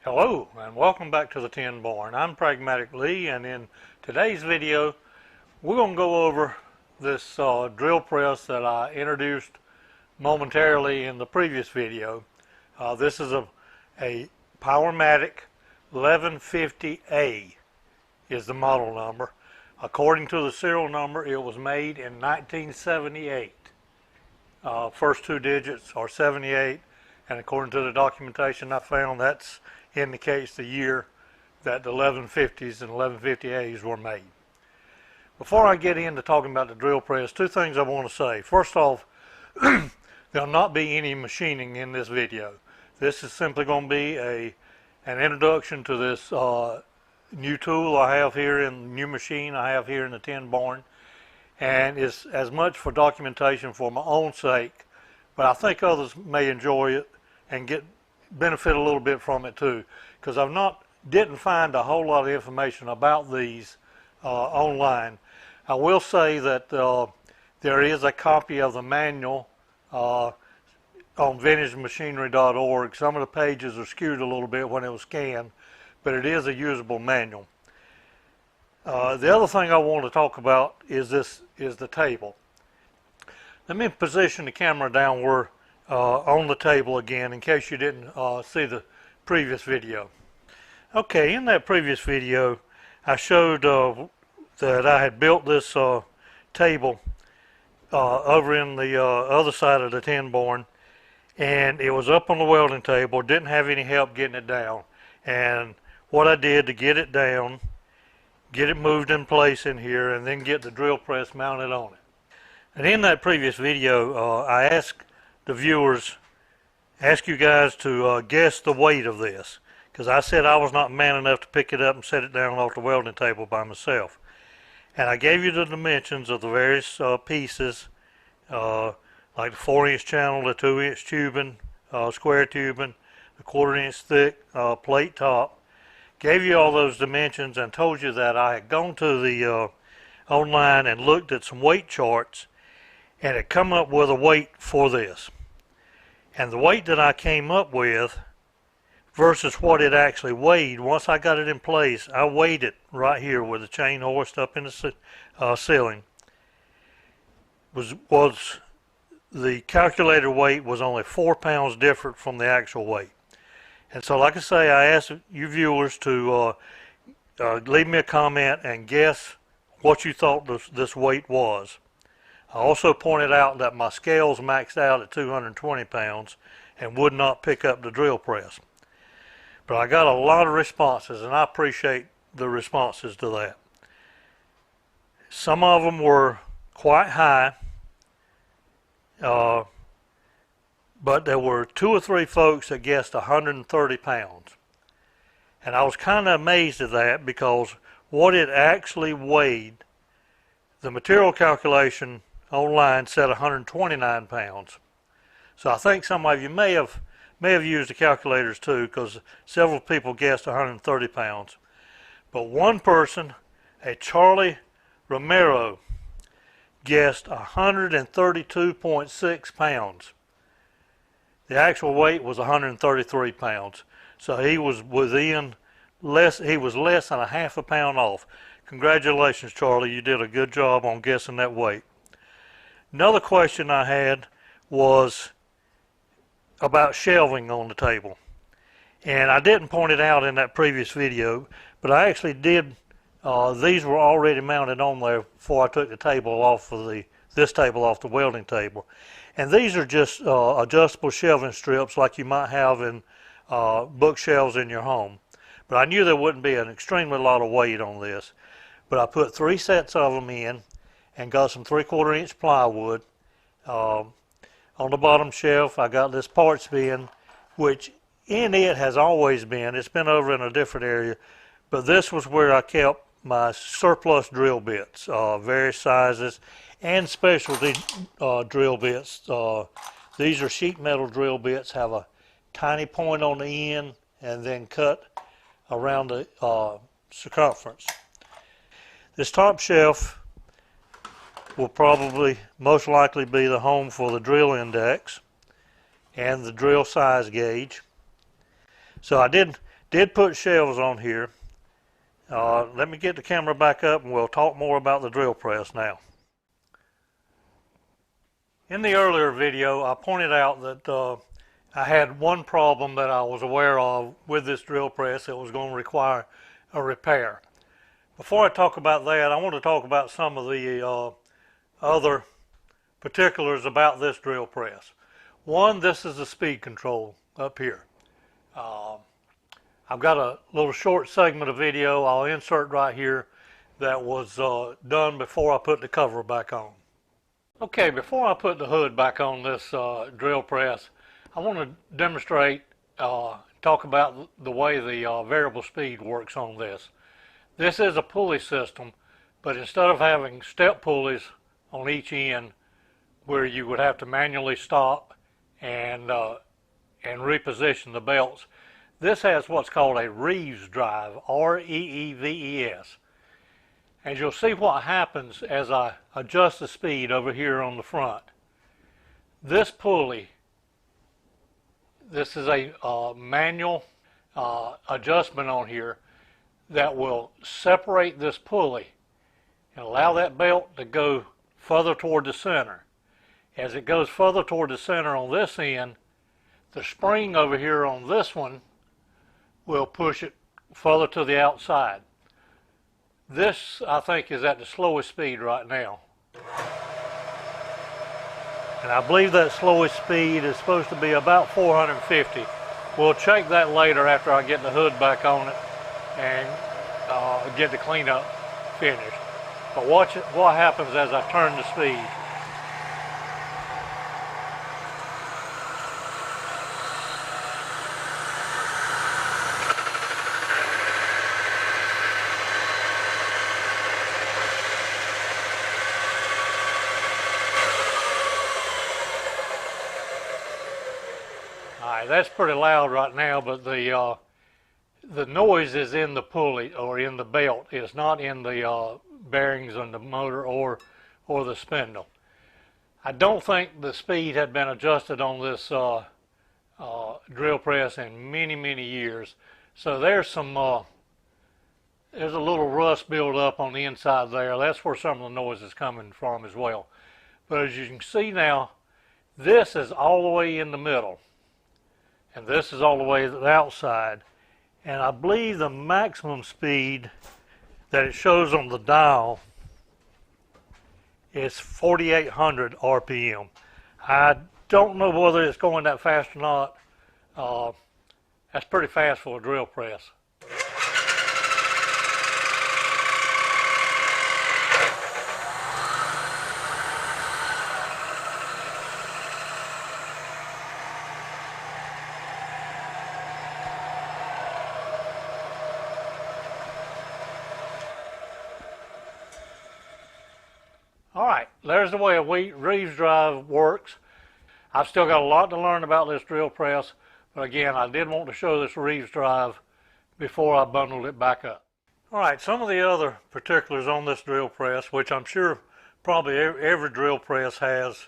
Hello and welcome back to the Tin Barn. I'm Pragmatic Lee, and in today's video we're going to go over this drill press that I introduced momentarily in the previous video. This is a Powermatic 1150A is the model number. According to the serial number, it was made in 1978. First two digits are 78, and according to the documentation I found, that indicates the year that the 1150s and 1150As were made. Before I get into talking about the drill press, two things I want to say. First off, there'll not be any machining in this video. This is simply going to be an introduction to this new tool I have here, in new machine I have here in the Tin Barn, and it's as much for documentation for my own sake, but I think others may enjoy it and benefit a little bit from it too, because didn't find a whole lot of information about these online. I will say that there is a copy of the manual on vintagemachinery.org. Some of the pages are skewed a little bit when it was scanned, but it is a usable manual. The other thing I want to talk about is the table. Let me position the camera downward on the table again, in case you didn't see the previous video. Okay, in that previous video I showed that I had built this table over in the other side of the Tin Barn, and it was up on the welding table. Didn't have any help getting it down, and what I did to get it down, get it moved in place in here, and then get the drill press mounted on it. And in that previous video I asked you guys to guess the weight of this, because I said I was not man enough to pick it up and set it down off the welding table by myself. And I gave you the dimensions of the various pieces, like the 4-inch channel, the 2-inch tubing, square tubing, the 1/4-inch thick plate top. Gave you all those dimensions and told you that I had gone to the online and looked at some weight charts and had come up with a weight for this. And the weight that I came up with versus what it actually weighed, once I got it in place, I weighed it right here with the chain hoist up in the ceiling. The calculated weight was only 4 pounds different from the actual weight. And so, like I say, I asked you viewers to leave me a comment and guess what you thought this weight was. I also pointed out that my scales maxed out at 220 pounds and would not pick up the drill press. But I got a lot of responses, and I appreciate the responses to that. Some of them were quite high, but there were 2 or 3 folks that guessed 130 pounds. And I was kind of amazed at that, because what it actually weighed, the material calculation online said 129 pounds. So I think some of you may have used the calculators too, because several people guessed 130 pounds. But one person, a Charlie Romero, guessed 132.6 pounds. The actual weight was 133 pounds. So he was less than a half a pound off. Congratulations, Charlie, you did a good job on guessing that weight. Another question I had was about shelving on the table. And I didn't point it out in that previous video, but I actually did. These were already mounted on there before I took the table off of this table off the welding table. And these are just adjustable shelving strips like you might have in bookshelves in your home. But I knew there wouldn't be an extremely lot of weight on this. But I put 3 sets of them in and got some 3/4-inch plywood. On the bottom shelf I got this parts bin, which in it has always been, it's been over in a different area, but this was where I kept my surplus drill bits, various sizes, and specialty drill bits. These are sheet metal drill bits, have a tiny point on the end and then cut around the circumference. This top shelf will most likely be the home for the drill index and the drill size gauge. So I did Did put shelves on here. Let me get the camera back up and we'll talk more about the drill press now. In the earlier video, I pointed out that I had one problem that I was aware of with this drill press that was going to require a repair. Before I talk about that, I want to talk about some of the other particulars about this drill press. One, this is the speed control up here. I've got a little short segment of video I'll insert right here that was done before I put the cover back on. Okay, before I put the hood back on this drill press, I want to demonstrate, talk about the way the variable speed works on this. This is a pulley system, but instead of having step pulleys on each end where you would have to manually stop and reposition the belts, this has what's called a Reeves drive, R-E-E-V-E-S. And you'll see what happens as I adjust the speed over here on the front. This pulley, this is a manual adjustment on here that will separate this pulley and allow that belt to go further toward the center. As it goes further toward the center on this end, the spring over here on this one will push it further to the outside. This, I think, is at the slowest speed right now. And I believe that slowest speed is supposed to be about 450. We'll check that later after I get the hood back on it and get the cleanup finished. But watch what happens as I turn the speed. Alright, that's pretty loud right now, but the noise is in the pulley or in the belt. It's not in the bearings on the motor or the spindle. I don't think the speed had been adjusted on this drill press in many years. So there's a little rust build up on the inside there. That's where some of the noise is coming from as well. But as you can see now, this is all the way in the middle. And this is all the way to the outside. And I believe the maximum speed that it shows on the dial is 4,800 RPM. I don't know whether it's going that fast or not. That's pretty fast for a drill press. Alright, there's the way a Reeves drive works. I've still got a lot to learn about this drill press, but again, I did want to show this Reeves drive before I bundled it back up. Alright, some of the other particulars on this drill press, which I'm sure probably every drill press has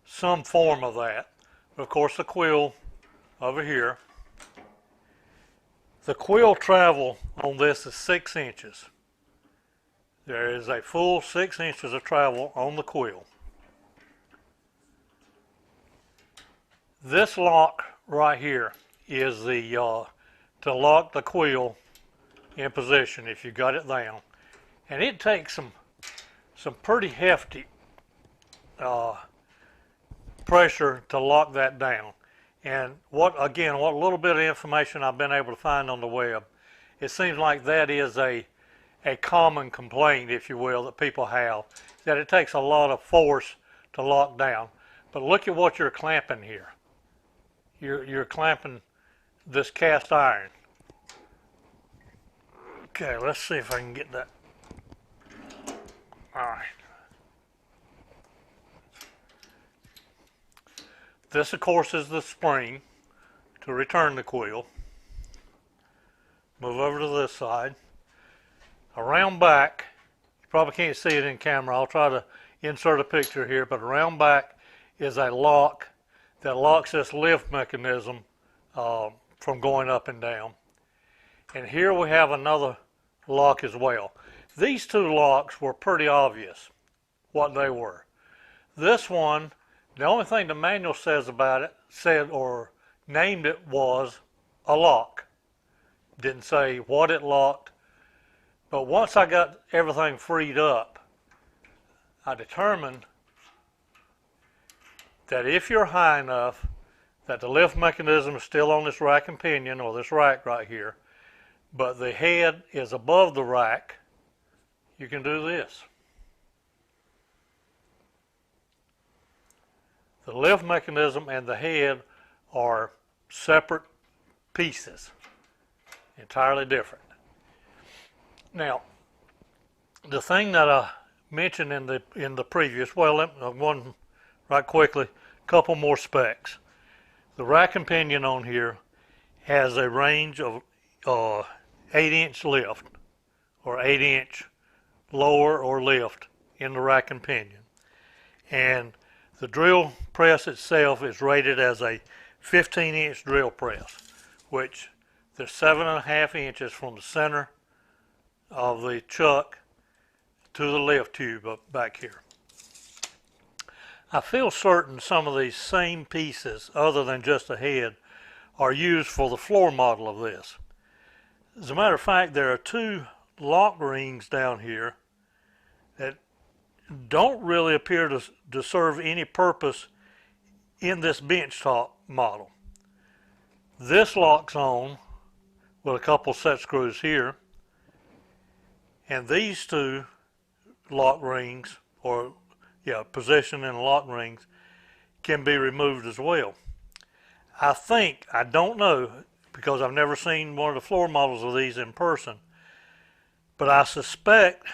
some form of that. Of course, the quill over here. The quill travel on this is 6 inches. There is a full 6 inches of travel on the quill. This lock right here is the to lock the quill in position if you got it down. And it takes some pretty hefty pressure to lock that down. And what little bit of information I've been able to find on the web, it seems like that is a common complaint, if you will, that people have, that it takes a lot of force to lock down. But look at what you're clamping here. You're clamping this cast iron. Okay, let's see if I can get that. All right. This, of course, is the spring to return the quill. Move over to this side. Around back, you probably can't see it in camera. I'll try to insert a picture here, but around back is a lock that locks this lift mechanism from going up and down. And here we have another lock as well. These two locks were pretty obvious what they were. This one, the only thing the manual says about it, said or named it, was a lock. Didn't say what it locked. But once I got everything freed up, I determined that if you're high enough that the lift mechanism is still on this rack and pinion, or this rack right here, but the head is above the rack, you can do this. The lift mechanism and the head are separate pieces, entirely different. Now, the thing that I mentioned in the previous, well, one right quickly, couple more specs. The rack and pinion on here has a range of 8-inch lift, or 8-inch lower or lift in the rack and pinion. And the drill press itself is rated as a 15-inch drill press, which there's 7.5 inches from the center of the chuck to the lift tube up back here. I feel certain some of these same pieces, other than just the head, are used for the floor model of this. As a matter of fact, there are two lock rings down here that don't really appear to serve any purpose in this benchtop model. This locks on with a couple set screws here, and these two lock rings, or position and lock rings, can be removed as well. I don't know, because I've never seen one of the floor models of these in person, but I suspect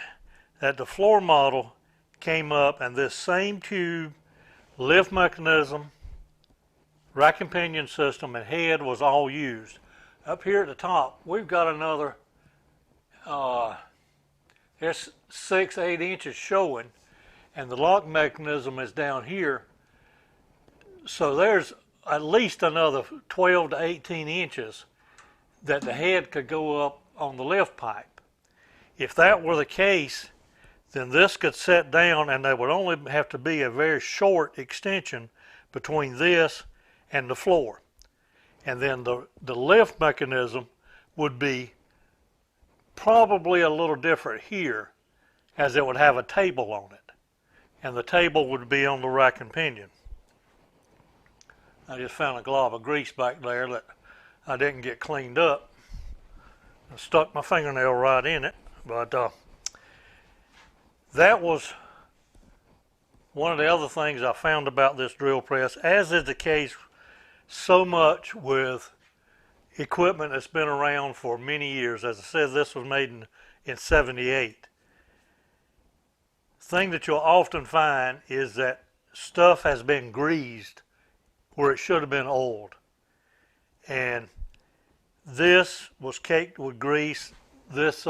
that the floor model came up and this same tube, lift mechanism, rack and pinion system, and head was all used. Up here at the top, we've got another, there's 6-8 inches showing, and the lock mechanism is down here. So there's at least another 12 to 18 inches that the head could go up on the lift pipe. If that were the case, then this could set down, and there would only have to be a very short extension between this and the floor. And then the lift mechanism would be probably a little different here, as it would have a table on it. And the table would be on the rack and pinion. I just found a glob of grease back there that I didn't get cleaned up. I stuck my fingernail right in it, but that was one of the other things I found about this drill press, as is the case so much with equipment that's been around for many years. As I said, this was made in 78. The thing that you'll often find is that stuff has been greased where it should have been oiled. And this was caked with grease. This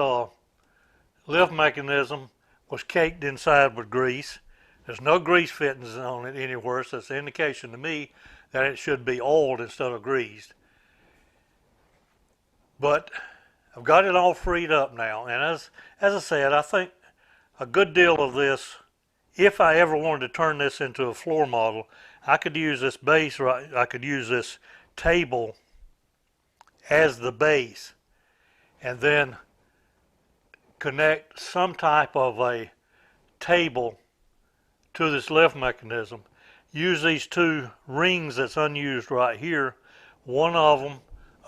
lift mechanism was caked inside with grease. There's no grease fittings on it anywhere, so it's an indication to me that it should be oiled instead of greased. But I've got it all freed up now, and as I said, I think a good deal of this, if I ever wanted to turn this into a floor model, I could use this base, right? I could use this table as the base, and then connect some type of a table to this lift mechanism. Use these two rings that's unused right here, one of them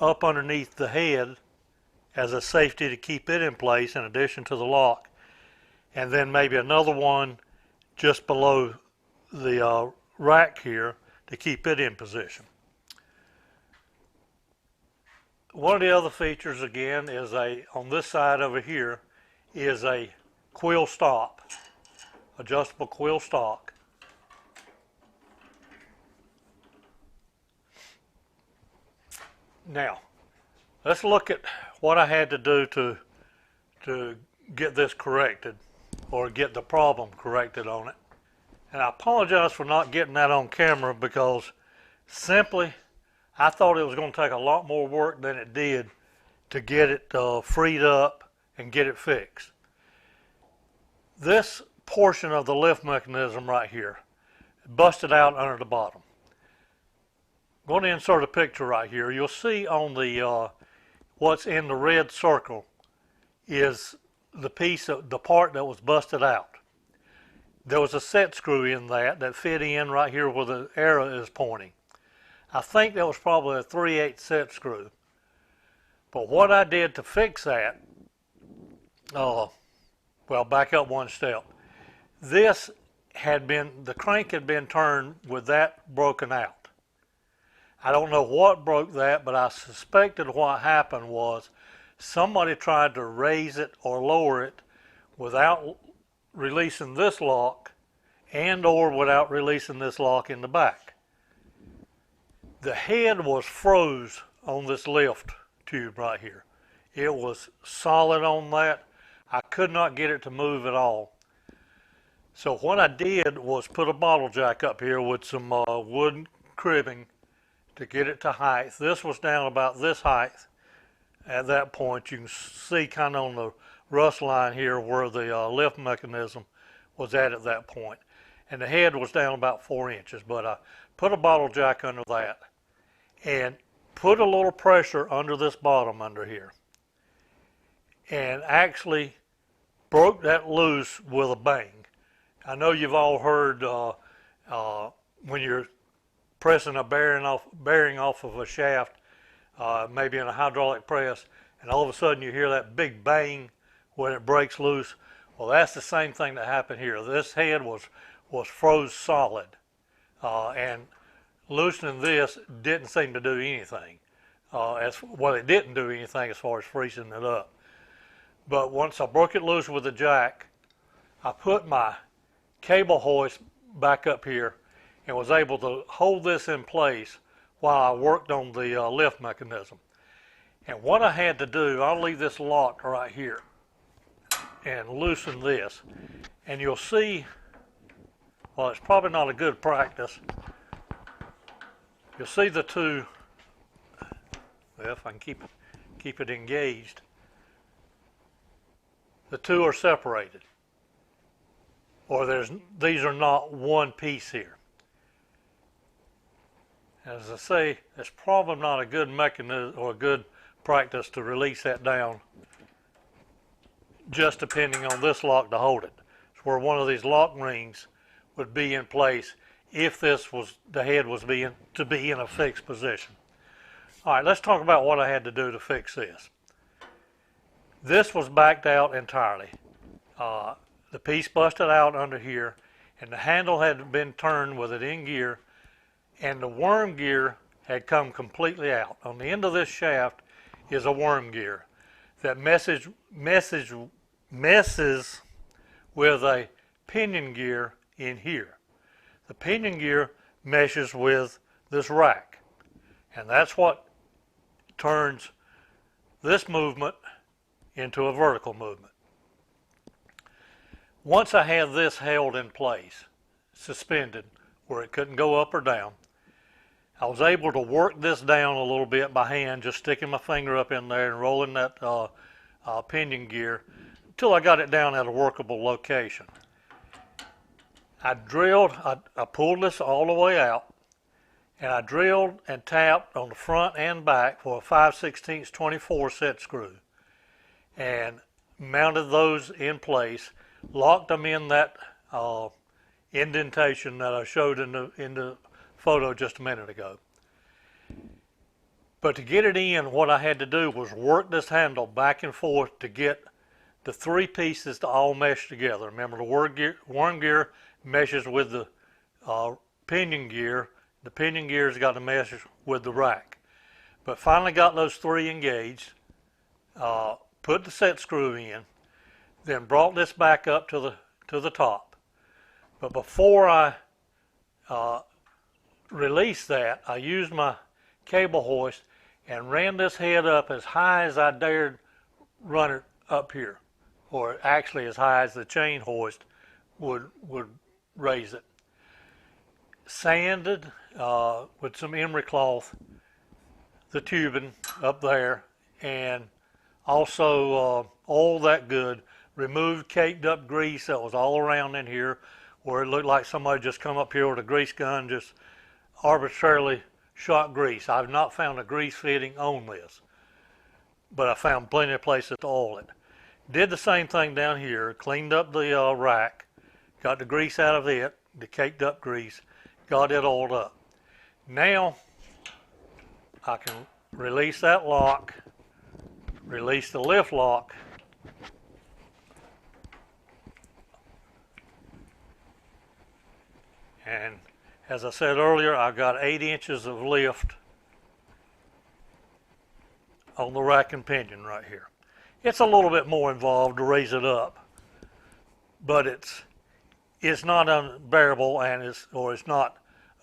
up underneath the head as a safety to keep it in place in addition to the lock, and then maybe another one just below the rack here to keep it in position. One of the other features again is on this side over here is a quill stop, adjustable quill stock. Now, let's look at what I had to do to get this corrected, or get the problem corrected on it. And I apologize for not getting that on camera, because simply I thought it was going to take a lot more work than it did to get it freed up and get it fixed. This portion of the lift mechanism right here busted out under the bottom. I'm going to insert a picture right here. You'll see on the what's in the red circle is the part that was busted out. There was a set screw in that fit in right here where the arrow is pointing. I think that was probably a 3/8 set screw. But what I did to fix that, well, back up one step. The crank had been turned with that broken out. I don't know what broke that, but I suspected what happened was somebody tried to raise it or lower it without releasing this lock and or without releasing this lock in the back. The head was froze on this lift tube right here. It was solid on that. I could not get it to move at all. So what I did was put a bottle jack up here with some wooden cribbing to get it to height. This was down about this height at that point. You can see kind of on the rust line here where the lift mechanism was at that point. And the head was down about 4 inches, but I put a bottle jack under that and put a little pressure under this bottom under here and actually broke that loose with a bang. I know you've all heard when you're pressing a bearing off of a shaft, maybe in a hydraulic press, and all of a sudden you hear that big bang when it breaks loose. Well, that's the same thing that happened here. This head was froze solid, and loosening this didn't seem to do anything. It didn't do anything as far as freezing it up. But once I broke it loose with the jack, I put my cable hoist back up here and was able to hold this in place while I worked on the lift mechanism. And what I had to do, I'll leave this locked right here and loosen this. And you'll see, well, it's probably not a good practice. You'll see the two, well, if I can keep it engaged, the two are separated. Or these are not one piece here. As I say, it's probably not a good mechanism or a good practice to release that down, just depending on this lock to hold it. It's where one of these lock rings would be in place if the head was to be in a fixed position. All right, let's talk about what I had to do to fix this. This was backed out entirely. The piece busted out under here, and the handle had been turned with it in gear, and the worm gear had come completely out. On the end of this shaft is a worm gear that messes with a pinion gear in here. The pinion gear meshes with this rack, and that's what turns this movement into a vertical movement. Once I had this held in place, suspended, where it couldn't go up or down, I was able to work this down a little bit by hand, just sticking my finger up in there and rolling that pinion gear until I got it down at a workable location. I pulled this all the way out, and I drilled and tapped on the front and back for a 5/16 24 set screw, and mounted those in place, locked them in that indentation that I showed in the photo just a minute ago. But to get it in, what I had to do was work this handle back and forth to get the three pieces to all mesh together. Remember, the worm gear meshes with the pinion gear. The pinion gear's got to mesh with the rack. But finally got those three engaged, put the set screw in, then brought this back up to the top. But before I released that, I used my cable hoist and ran this head up as high as I dared run it up here, or actually as high as the chain hoist would raise it. Sanded with some emery cloth the tubing up there, and Also oiled that good, removed caked up grease that was all around in here where it looked like somebody just come up here with a grease gun, just arbitrarily shot grease. I've not found a grease fitting on this, but I found plenty of places to oil it. Did the same thing down here, cleaned up the rack, got the grease out of it, the caked up grease, got it oiled up. Now I can release that lock, release the lift lock, and as I said earlier, I've got 8 inches of lift on the rack and pinion right here. It's a little bit more involved to raise it up, but it's not unbearable, and it's not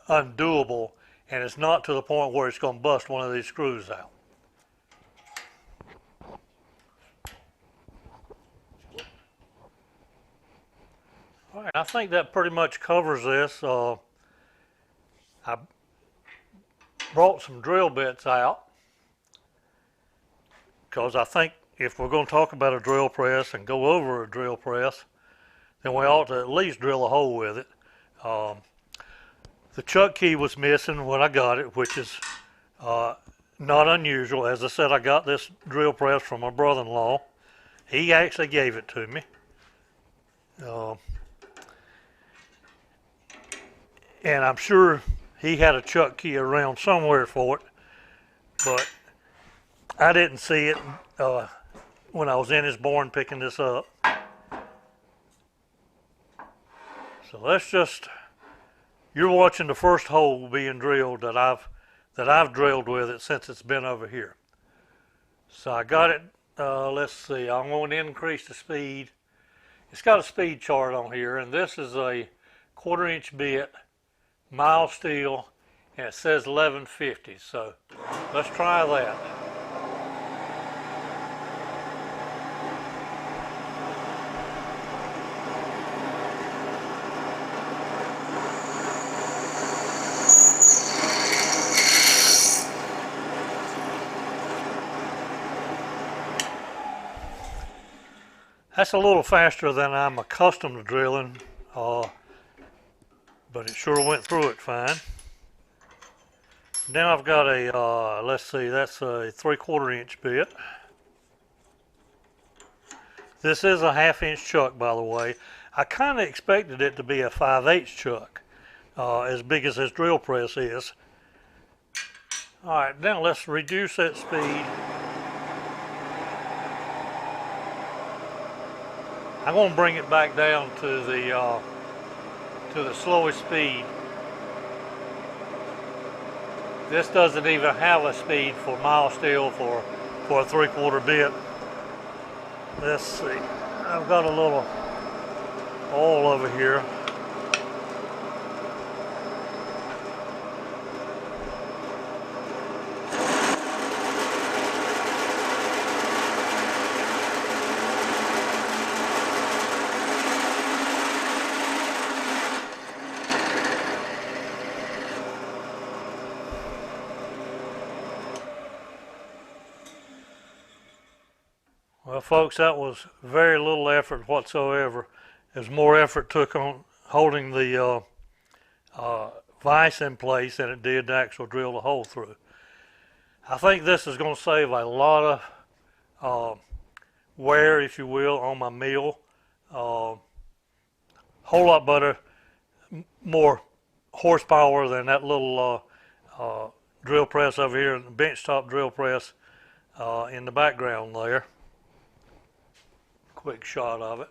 undoable, and it's not to the point where it's going to bust one of these screws out. All right, I think that pretty much covers this. I brought some drill bits out because I think if we're going to talk about a drill press and go over a drill press, then we ought to at least drill a hole with it. The chuck key was missing when I got it, which is not unusual. As I said, I got this drill press from my brother-in-law. He actually gave it to me. And I'm sure he had a chuck key around somewhere for it, but I didn't see it when I was in his barn picking this up. So let's just, you're watching the first hole being drilled that I've drilled with it since it's been over here. So I got it, let's see, I'm going to increase the speed. It's got a speed chart on here, and this is a 1/4 inch bit, mild steel, and it says 1150. So let's try that. That's a little faster than I'm accustomed to drilling, but it sure went through it fine. Now I've got a, let's see, that's a 3/4 inch bit. This is a 1/2 inch chuck, by the way. I kind of expected it to be a 5/8 chuck, as big as this drill press is. All right, now let's reduce that speed. I'm going to bring it back down to the slowest speed. This doesn't even have a speed for mild steel for a 3/4 bit. Let's see. I've got a little oil over here. Well, folks, that was very little effort whatsoever. There's more effort took on holding the vise in place than it did to actually drill the hole through. I think this is going to save a lot of wear, if you will, on my mill. Whole lot better, more horsepower than that little drill press over here, the benchtop drill press in the background there. Quick shot of it.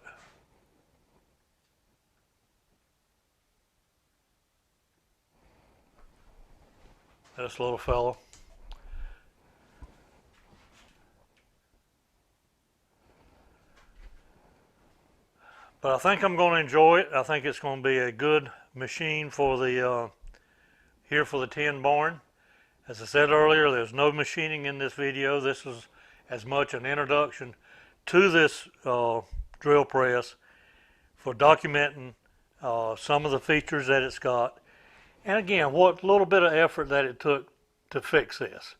This little fellow. But I think I'm going to enjoy it. I think it's going to be a good machine for the here for the tin barn. As I said earlier, there's no machining in this video. This is as much an introduction to this drill press for documenting some of the features that it's got, and again, what little bit of effort that it took to fix this.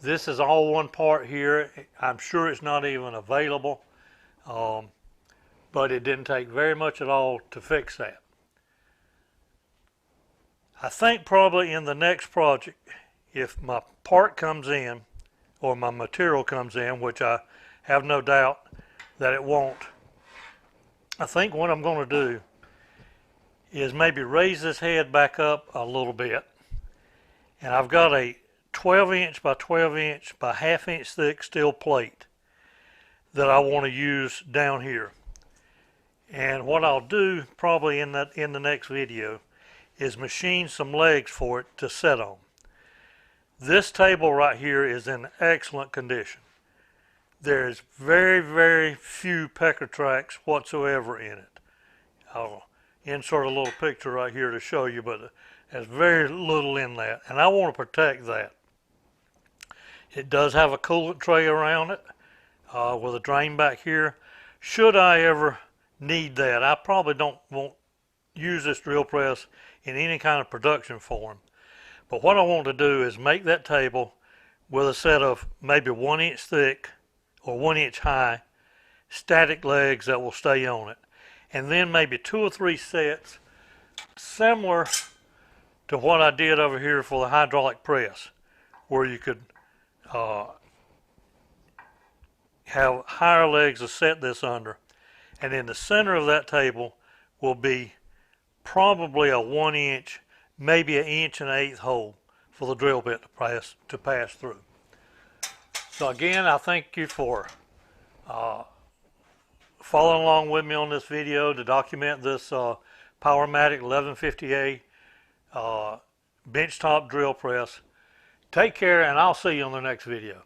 This is all one part here. I'm sure it's not even available, but it didn't take very much at all to fix that. I think probably in the next project, if my part comes in or my material comes in, which I have no doubt that it won't, I think what I'm going to do is maybe raise this head back up a little bit. And I've got a 12 inch by 12 inch by ½ inch thick steel plate that I want to use down here. And what I'll do probably in the next video is machine some legs for it to sit on. This table right here is in excellent condition. There's very, very few pecker tracks whatsoever in it. I'll insert a little picture right here to show you, but there's very little in that, and I want to protect that. It does have a coolant tray around it with a drain back here. Should I ever need that, I probably won't use this drill press in any kind of production form. But what I want to do is make that table with a set of maybe 1 inch thick or 1 inch high static legs that will stay on it. And then maybe 2 or 3 sets similar to what I did over here for the hydraulic press, where you could have higher legs to set this under. And in the center of that table will be probably a 1 inch, maybe 1 1/8 inch hole for the drill bit to pass through. So again, I thank you for following along with me on this video to document this Powermatic 1150A benchtop drill press. Take care, and I'll see you on the next video.